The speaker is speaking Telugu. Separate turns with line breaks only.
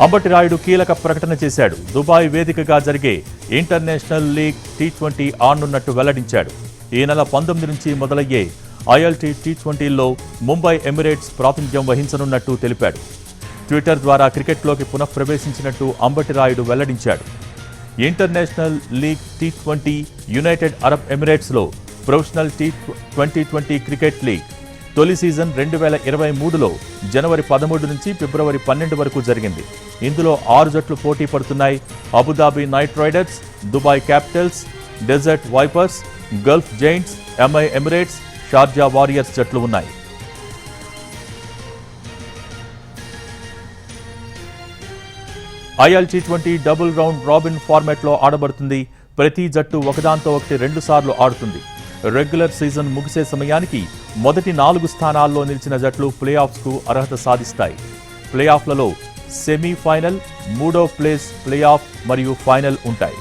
అంబటి రాయుడు కీలక ప్రకటన చేశాడు. దుబాయ్ వేదికగా జరిగే ఇంటర్నేషనల్ లీగ్ టీ20 ఆడనున్నట్టు వెల్లడించాడు. ఈ నెల 19 నుంచి మొదలయ్యే ILT టీ20లో ముంబై ఎమిరేట్స్ ప్రాతినిధ్యం వహించనున్నట్టు తెలిపాడు. ట్విట్టర్ ద్వారా క్రికెట్లోకి పునఃప్రవేశించినట్టు అంబటి రాయుడు వెల్లడించాడు. ఇంటర్నేషనల్ లీగ్ టీ20 యునైటెడ్ అరబ్ ఎమిరేట్స్లో ప్రొఫెషనల్ టీ20 క్రికెట్ లీగ్ తొలి సీజన్ 2023లో జనవరి 13 నుంచి ఫిబ్రవరి 12 వరకు జరిగింది. ఇందులో 6 జట్లు పోటీ పడుతున్నాయి. Abu Dhabi Knight Riders, Dubai Capitals, Desert Vipers, Gulf Giants, MI Emirates, Sharjah Warriors జట్లు ఉన్నాయి. ILT టీ20 డబుల్ రౌండ్ రాబిన్ ఫార్మాట్లో ఆడబడుతుంది. ప్రతి జట్టు ఒకదాంతో ఒకటి 2 సార్లు ఆడుతుంది. రెగ్యులర్ సీజన్ ముగిసే సమయానికి మొదటి 4 స్థానాల్లో నిలిచిన జట్లు ప్లే ఆఫ్స్కు అర్హత సాధిస్తాయి. ప్లే ఆఫ్లలో సెమీఫైనల్, 3వ ప్లేస్ ప్లే ఆఫ్ మరియు ఫైనల్ ఉంటాయి.